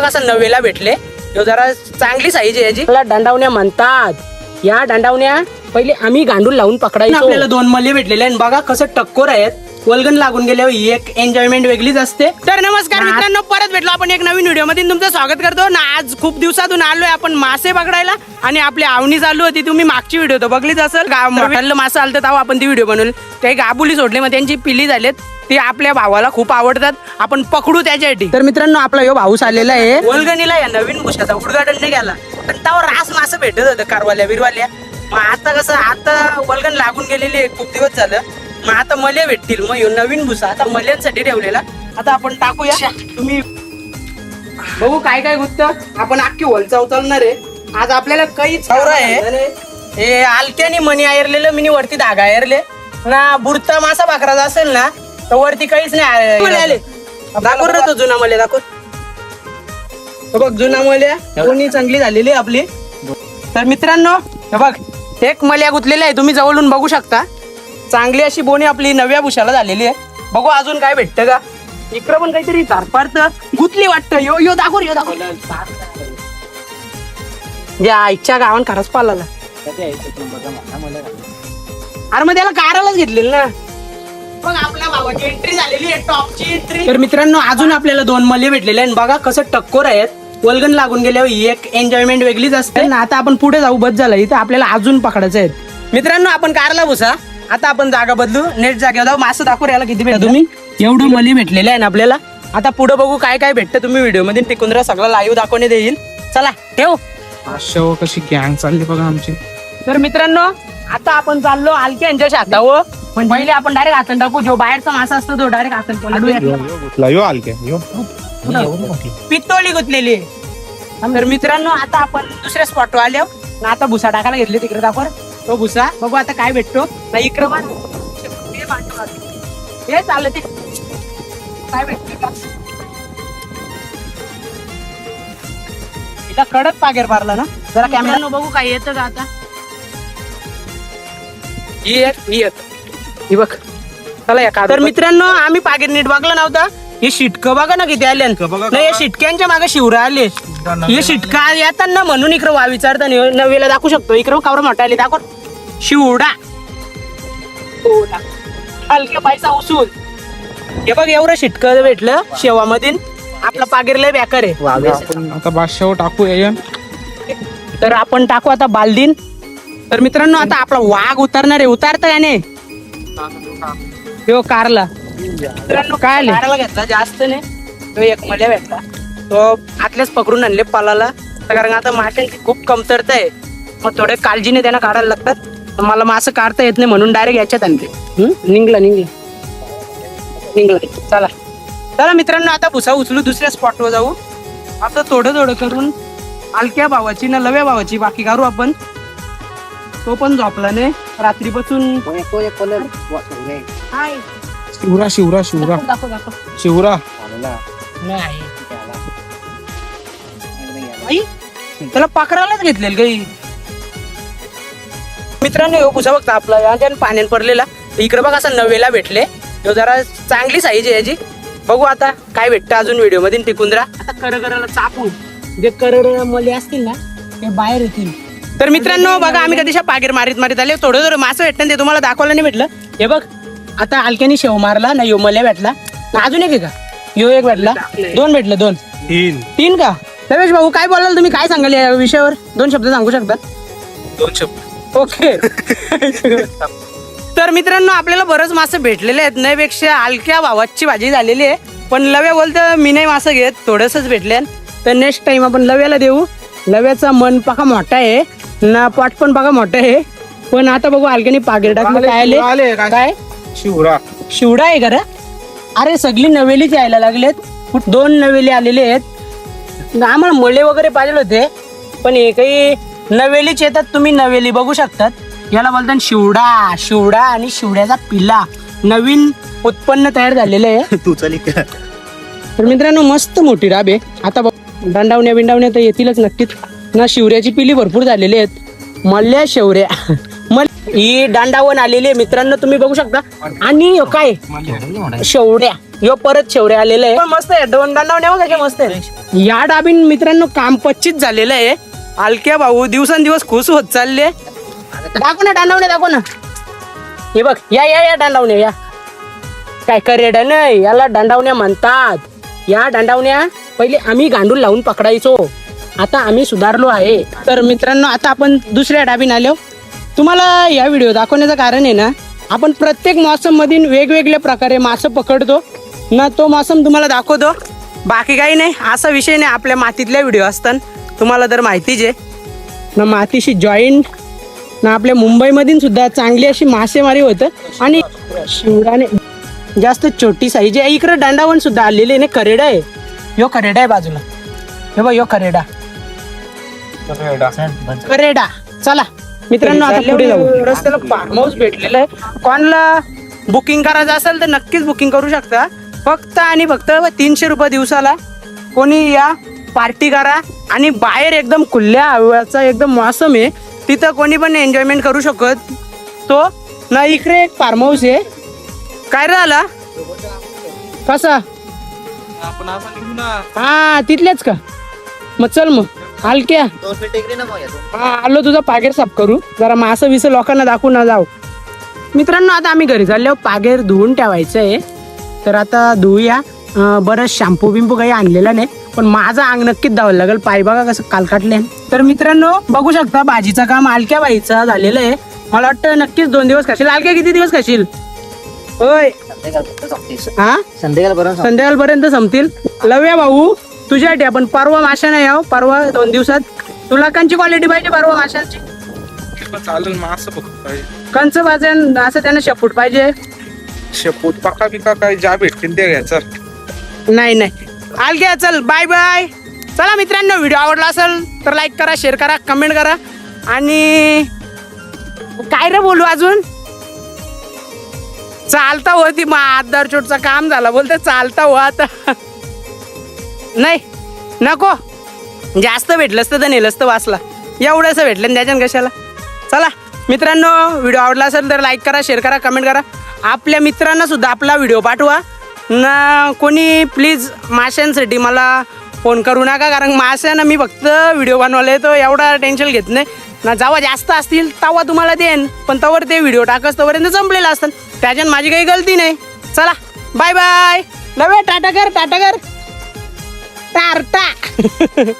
कसा 9ला भेटले. ह्यो जरा चांगली साईज आहे याची. त्याला दंडावण्या म्हणतात. या दंडावण्या पहिले आम्ही गांडून लावून पकडायचो. आपल्याला 2 मल्ले भेटलेले आणि बघा कसं टक्कोर आहेत. वल्गन लागून गेल्यावर ही एक एन्जॉयमेंट वेगळीच असते. तर नमस्कार मित्रांनो, परत भेटलो आपण एक नवीन व्हिडिओ मध्ये. तुमचं स्वागत करतो ना. आज खूप दिवसातून आलोय आपण मासे पकडायला आणि आपली आवणी चालू होती. तुम्ही मागची व्हिडिओ तर बघलीच असेल. गावाला मासे आलतं तेव्हा आपण ती व्हिडिओ बनवली. काही गाबुली सोडले मग त्यांची पिल्ली झालेत. ते आपल्या भावाला खूप आवडतात. आपण पकडू त्याच्यासाठी. तर मित्रांनो आपला ह्यो भाऊस आलेला आहे. वल्गनीला या नवीन भुशाचा उद्घाटन नाही केला पण त्यावर रास मासे भेटत होतं कारवाल्या बिरवाल्या. मग आता कसं आता वल्गन लागून गेलेली खूप दिवस झालं. मग आता मले भेटतील. मग ह्यो नवीन भुसा आता मल्यांसाठी ठेवलेला. आता आपण टाकूया. तुम्ही बघू काय काय गुत्त आपण अख्खी होलचा उचलणार आहे. आज आपल्याला काहीच आहे. हे आलक्यानी मणी आयरलेलं मिनी वरती धागा आयरले ना. बुरता मासा भाकराचा असेल ना तर वरती काहीच नाही आले. दाखव रे तो जुना मले दाखव. बघ जुना मल्या कोणी चांगली झालेली आपली. तर मित्रांनो हे बघ एक मल्या गुतलेली आहे. तुम्ही जवळून बघू शकता. चांगली अशी बोनी आपली नव्या भुशाला झालेली आहे. बघू अजून काय भेटतं का. इकडं पण काहीतरी झारपारत गुतली वाटतं. यो यो दाखव यो दाखव. या आईच्या गावान खरंच पालाला. अरे मग त्याला कारालाच घेतलेलं ना. मग आपल्या भावाची एंट्री झालेली आहे. टॉपची एंट्री. तर मित्रांनो अजून आपल्याला 2 मल्ले भेटलेले आणि बघा कसं टक्कोर आहेत. वल्गन लागून गेल्यावर ही एक एन्जॉयमेंट वेगळीच असते ना. आता आपण पुढे जाऊ. बस झालं इथं आपल्याला अजून पकडायचं आहे. मित्रांनो आपण कारला भुसा. आता आपण जागा बदलू. नेक्स्ट जागेवर जाऊ. मासं दाखवू याला किती भेटतं. तुम्ही एवढं मली भेटलेलं आहे ना आपल्याला. आता पुढे बघू काय काय भेटतं. तुम्ही व्हिडिओ मध्ये टिकून राहा. सगळं लाईव्ह दाखवण्यात येईल. चला ठेव. अशा कशी गँग चालली बघा आमची. तर मित्रांनो आता आपण चाललो आलक्या यांच्या शातावर. पण पहिले आपण डायरेक्ट हातून टाकू. जो बाहेरचा मासा असतो तो डायरेक्ट हातून पित्तोळी गुतलेली. तर मित्रांनो आता आपण दुसऱ्या स्पॉटवर आलो. आता भुसा टाकायला घेतले तिकडे दाखव तो भुसा. बघू आता काय भेटतो ना. इकडे हे चाललं ते काय भेटत तिला कडक पागेर मारला ना. जरा कॅमेरा बघू काय येतं का आता. बघ चला या. तर मित्रांनो आम्ही पागेर नीट बघला नव्हता. हे शिटकं बघा ना किती आले. नाही या शिटक्यांच्या मागे शिवरा आले. हे शिटका येताना म्हणून इकडं वा विचारता नवीला दाखवू शकतो. इकडं कावर मोठा आले दाखव. शिवडा हलक्या पायचा उसूल. हे बघ एवढं शिटकं भेटलं शेवामधील. आपला पागेरला बेकार आहे. आता बादशाह टाकू या. तर आपण टाकू आता बालदीन. तर मित्रांनो आता आपला वाघ उतरणार आहे. उतारता याने तो कारला. मित्रांनो काय कारला घेतला जास्त नाही. तो एक मल्या भेटला. तो आतल्याच पकडून आणले पालाला. कारण आता माशांची खूप कमतरता आहे. मग थोडे काळजीने त्यांना काढायला लागतात. मला मासं काढता येत नाही म्हणून डायरेक्ट याच्यात आणते. निघला चला चला मित्रांनो आता भुसा उचलू. दुसऱ्या स्पॉटवर जाऊ. आता थोडं थोडं करून हलक्या भावाची ना लव्या भावाची बाकी काढू आपण. तो पण झोपला नाही रात्रीपासून. शिवरा शिवरा शिवरा शिवरा त्याला पाखरालाच घेतलेलं काही. मित्रांनो ह्यो भुसा बघता आपला याच्या पाण्यात पडलेला. इकडे बघा असं 9ला भेटले. ह्यो जरा चांगली साईज आहे याची. बघू आता काय भेटतं अजून व्हिडिओ मध्ये टिकून राहा. आता करगराला चापू जे करड मले असतील ना ते बाहेर येतील. तर मित्रांनो बघा आम्ही कधीशा पागेर मारीत आले. थोडं थोडं मासं भेटलं ते तुम्हाला दाखवायला नाही भेटलं. हे बघ आता हलक्यानी शेव मारला ना. यो मल्या भेटला ना. अजून एक आहे का. यो एक भेटला. 2 भेटलं. 2 3 का. रमेश भाऊ काय बोलाल तुम्ही. काय सांगाल या विषयावर. 2 शब्द सांगू शकता. 2 शब्द ओके. तर मित्रांनो आपल्याला बरंच मासे भेटलेले आहेत. नाहीपेक्षा हलक्या भावाची भाजी झालेली आहे. पण लव्या बोलतं मी नाही मासं घेत. थोडंसंच भेटले. तर नेक्स्ट टाइम आपण लव्याला देऊ. लव्याचा मन पाका मोठा आहे ना. पाठ पण पाका मोठा आहे. पण आता बघू हलक्याने पागेर टाकलं. काय आले काय शिवरा शिवडा आहे का रे. अरे सगळी नवेलीच यायला लागलेत. 2 नवेली आलेले आहेत. आम्हाला मळे वगैरे पाहिजे होते पण हे काही नवेलीच येतात. तुम्ही नवेली बघू शकतात. याला बोलतात शिवडा. शिवडा आणि शिवड्याचा पिल्ला नवीन उत्पन्न तयार झालेलं आहे. तर मित्रांनो मस्त मोठी राब आहे. आता दंडावण्या बिंडावण्या तर येतीलच नक्कीच ना. शिवऱ्याची पिली भरपूर झालेली आहेत. मल्ल्या शेवऱ्या ही दांडावन आलेली आहे मित्रांनो तुम्ही बघू शकता. आणि काय शेवड्या यो परत शेवरे आलेलं आहे पण मस्त आहे. दोन दांडावण्या बघा कशा मस्त आहे. या डाबीन मित्रांनो काम 25 झालेलं आहे. अलक्या भाऊ दिवसेंदिवस खुश होत चालले. दाखव ना दांडावण्या दाखव ना. हे बघ या दांडावण्या या. काय करेडा नाही याला दांडावण्या म्हणतात. या दांडावण्या पहिले आम्ही गांडूळ लावून पकडायचो. आता आम्ही सुधारलो आहे. तर मित्रांनो आता आपण दुसऱ्या डाबीन आलो. तुम्हाला या व्हिडिओ दाखवण्याचं कारण आहे ना, आपण प्रत्येक मौसम मधील वेगवेगळ्या प्रकारे मासे पकडतो ना, तो मौसम तुम्हाला दाखवतो. बाकी काही नाही, असा विषय नाही. आपल्या मातीतल्या व्हिडिओ असतात, तुम्हाला तर माहितीच आहे ना. मातीशी जॉईंट ना आपल्या मुंबईमधून सुद्धा चांगली अशी मासेमारी होतं. आणि शिवराने जास्त छोटी साईज आहे. इकडे दांडावण सुद्धा आलेले आहे. करेडा आहे, यो करेडा आहे बाजूला. हे बघ यो करेडा. करेडा. चला मित्रांनो आता पुढे जाऊ. रस्त्याला फार्म हाऊस भेटलेलं आहे. कोणाला बुकिंग करायचं असेल तर नक्कीच बुकिंग करू शकता. फक्त आणि फक्त 300 रुपये दिवसाला. कोणी या पार्टी करा आणि बाहेर एकदम खुल्या हवेचा एकदम मौसम आहे. तिथं कोणी पण एन्जॉयमेंट करू शकत तो ना. इकडे एक फार्म हाऊस आहे. काय राहिला कसा हा तिथलेच का? मग चल मग हलक्या हा आलो तुझा पागेर साफ करू जरा. मासं विसं लोकांना दाखवू ना जाऊ. मित्रांनो आता आम्ही घरी चाललो. पागेर धुवून ठेवायचं आहे. तर आता धुवूया. बरंच शॅम्पू बिंपू काही आणलेला नाही पण माझं अंग नक्कीच धावायला लागेल. पाय बघा कसं काल काटले. तर मित्रांनो बघू शकता भाजीचं काम अलक्या बाईचं झालेलं आहे. मला वाटतं नक्कीच 2 दिवस खाशील. अलक्या किती दिवस खाशील? होय हा संध्याकाळपर्यंत संपतील. लव्या भाऊ तुझ्यासाठी आपण परवा माशा नाही याव. परवा 2 दिवसात. तुला कंची क्वालिटी पाहिजे परवा माशांची? चालेल मासं बघ. कंच भाजन असं त्यांना शेपूट पाहिजे. शेपूट पाका बिका काय ज्या भेटतील ते घ्यायचं. नाही नाही अलक्या चल बाय बाय. चला मित्रांनो व्हिडिओ आवडला असेल तर लाईक करा, शेअर करा, कमेंट करा. आणि काय रे बोलू अजून. चालता होती मग आधारचोटचं काम झालं बोलते. चालता हो आता नाही नको. जास्त भेटलं असतं तर नेलं असतं वाचला. एवढंसं भेटलं त्याच्यानं कशाला. चला मित्रांनो व्हिडिओ आवडला असेल तर लाईक करा, शेअर करा, कमेंट करा. आपल्या मित्रांना सुद्धा आपला व्हिडिओ पाठवा ना. कोणी प्लीज माशांसाठी मला फोन करू नका. कारण माशांना मी फक्त व्हिडिओ बनवले तो एवढा टेन्शन घेत नाही ना. जेव्हा जास्त असतील तेव्हा तुम्हाला देईन पण तवर ते व्हिडिओ टाकस तोपर्यंत संपलेलं असतं. त्याच्यानं माझी काही गलती नाही. चला बाय बाय. लवे टाटा कर टाटा कर टारटा